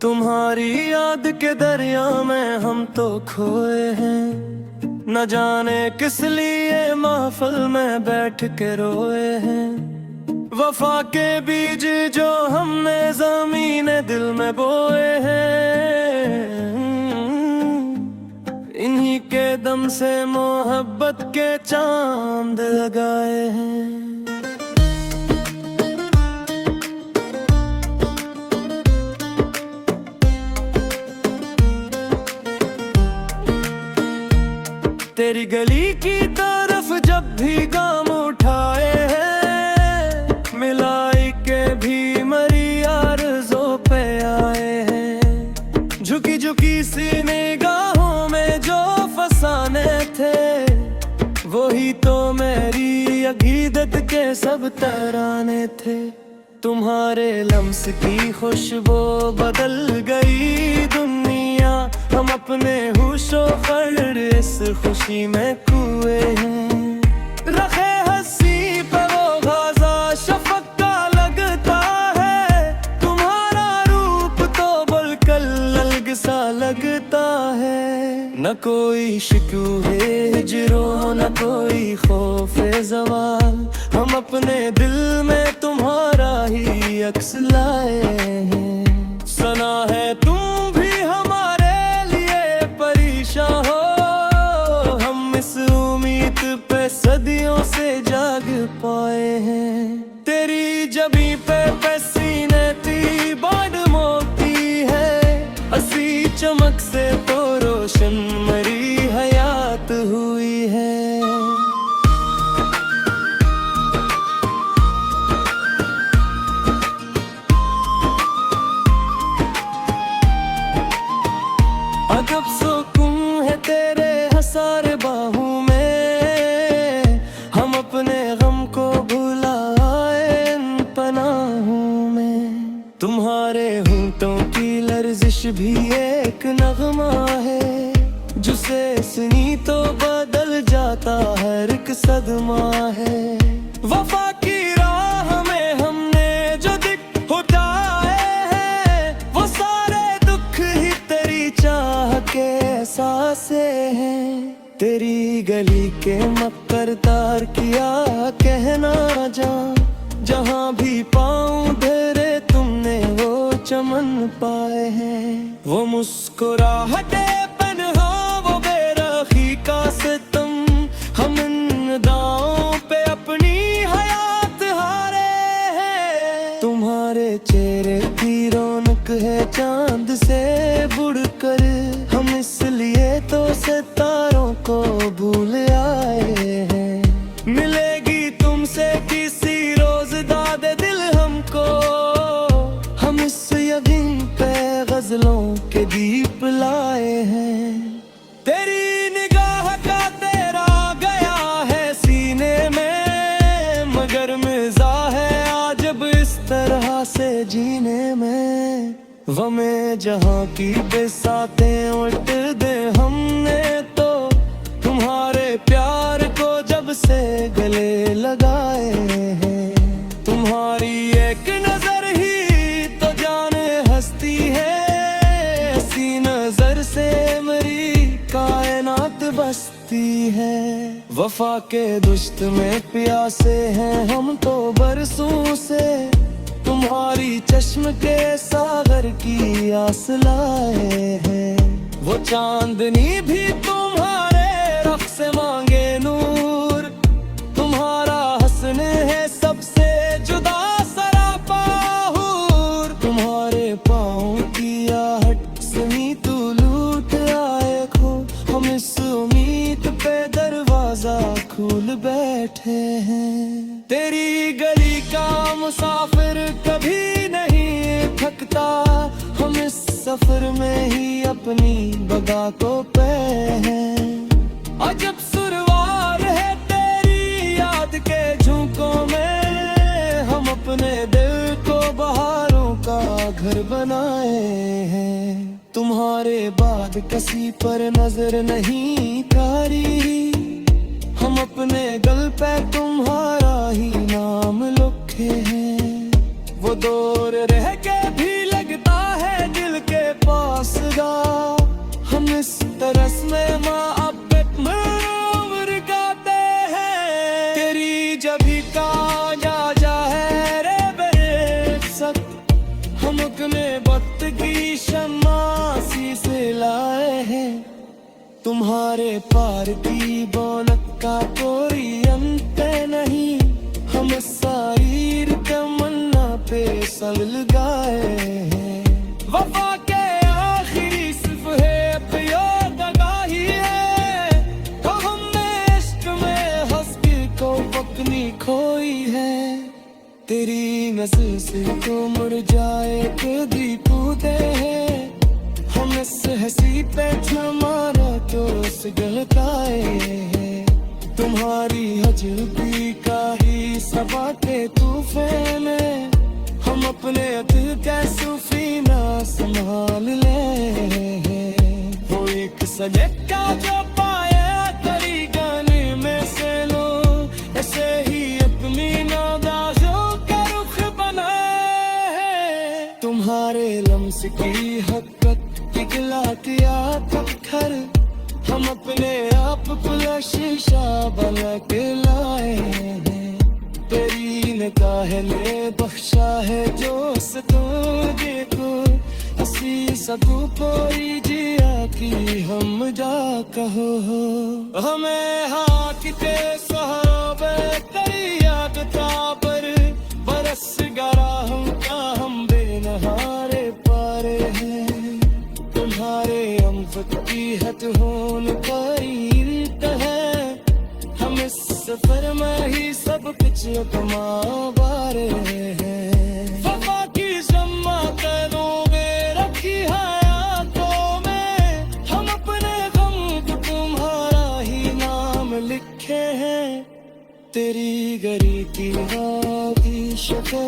तुम्हारी याद के दरिया में हम तो खोए हैं, न जाने किस लिए महफिल में बैठ के रोए हैं। वफा के बीज जो हमने ज़मीन दिल में बोए हैं, इन्हीं के दम से मोहब्बत के चांद लगाए हैं। तेरी गली की तरफ जब भी गाम उठाए हैं, मिलाई के भी मरी आरज़ों पे आए हैं। झुकी झुकी सी निगाहों में जो फसाने थे, वही तो मेरी अकीदत के सब तराने थे। तुम्हारे लम्स की खुशबू बदल गई दुनिया, हम अपने होशो खैर इस खुशी में खोए हैं। रखे हंसी पे वो गाज़ा शफक का लगता है, तुम्हारा रूप तो बलकल अलग सा लगता है। न कोई शिकवे हिजरो, न कोई खौफे ज़वाल, हम अपने दिल में तुम्हारा ही अक्स लाए हैं। सुना है तुम भी हमारे लिए परेशान हो, हम इस उम्मीद पे सदियों से जाग पाए हैं। तेरी जबी पे पसीने ती बाढ़ मोती है, हंसी चमक से तो रोशन मरी हयात हुई है। अजब सुकून है तेरे हसारे बाहों में, हम अपने गम को भुलाए इन पनाहों में। तुम्हारे होंठों की लर्जिश भी एक नगमा है, जिसे सुनी तो बदल जाता हर एक सदमा है। वफा की राह में हमने जो दिख उठाए हैं, वो सारे दुख ही तेरी चाह के एहसासे हैं। तेरी गली के मक्करदार किया कहना जा, जहाँ भी पाऊं तेरे तुमने वो चमन पाए हैं। वो मुस्कुराहटे पन्हा, वो बेरखी का सितम, हम इन दांव पे अपनी हयात हारे हैं। तुम्हारे चेहरे की रौनक है चांद से बुढ़कर, हम इसलिए तो सितारों को भूल आए हैं। मिलेगी तुमसे किसी रोज दादे दिल हमको, हम इस यकीन पे गजलों के दीप लाए हैं। तेरी निगाह का तेरा गया है सीने में, मगर मजा है आजब इस तरह से जीने में। वमें जहाँ की बिसातें उल्ट दे हमने तो, तुम्हारे प्यार को जब से गले लगाए हैं। तुम्हारी एक नजर ही तो जाने हंसती है, ऐसी नजर से मेरी कायनात बसती है। वफा के दुश्त में प्यासे हैं हम तो बरसों से, तुम्हारी चश्म के सागर की आस लाए हैं। वो चांदनी भी तुम्हारे रख से मांगे नूर, तुम्हारा हसन है सबसे जुदा सरापा हूर। तुम्हारे पाँव की आहट सुनी तू लूट आए खो, हम इस उम्मीद पे दरवाजा खोल बैठे हैं। तेरी गली का मुसाफिर कभी नहीं थकता, हम इस सफर में ही अपनी बगा को पे हैं। अजब सुरवार है तेरी याद के झोंकों में, हम अपने दिल को बहारों का घर बनाए हैं। तुम्हारे बाद किसी पर नजर नहीं तारी, हम अपने गल पे तुम्हारा ही नाम लिखे हैं। वो दौर रह के भी लगता है दिल के पास गा। हम इस तरस में मोहब्बत में उम्र गाते हैं। तेरी जभी का जा है रे बेसक, हम अपने वक्त की शम्मा से लाए हैं। तुम्हारे पार की बौनक का कोई अंत नहीं, हम शायर तमन्ना पे सब लगाए हैं। वफा के आखिरी सिर्फ है पियो दगाही है, तो हमने इश्क में हंस के को पकनी खोई है। तेरी नजर से तो मुरझाए कभी पूते हैं, हम इस हंसी पे हमारा तो गलताए हैं। तुम्हारी हजबी का ही सबाते तूफे में, हम अपने दिल का सूफी ना संभाल ले। वो एक सजे का जो पाया करी गाने में से लो, ऐसे ही अपनी नादाजों का रुख बनाए है। तुम्हारे लम्स की हक़त पिघलातिया पत्थर, हम अपने आप को शीशा बना के लाए हैं। तेरी निगाह ने बख्शा है जो तुझे को, हसी सदू पोई जिया की हम जा कहो। हमें हाकिते सहाबे तेरी याद ताबर, बरस गरा हम का हम बेनहारे पारे हैं। तुम्हारे अमफत की हद होन परीत है, हम इस सफर में ही सब कुछ अपना बारे हैं। वफा की ज़म्मा कदों में रखी हयातों में, हम अपने गम को तुम्हारा ही नाम लिखे हैं। तेरी गरी की हाथी शफा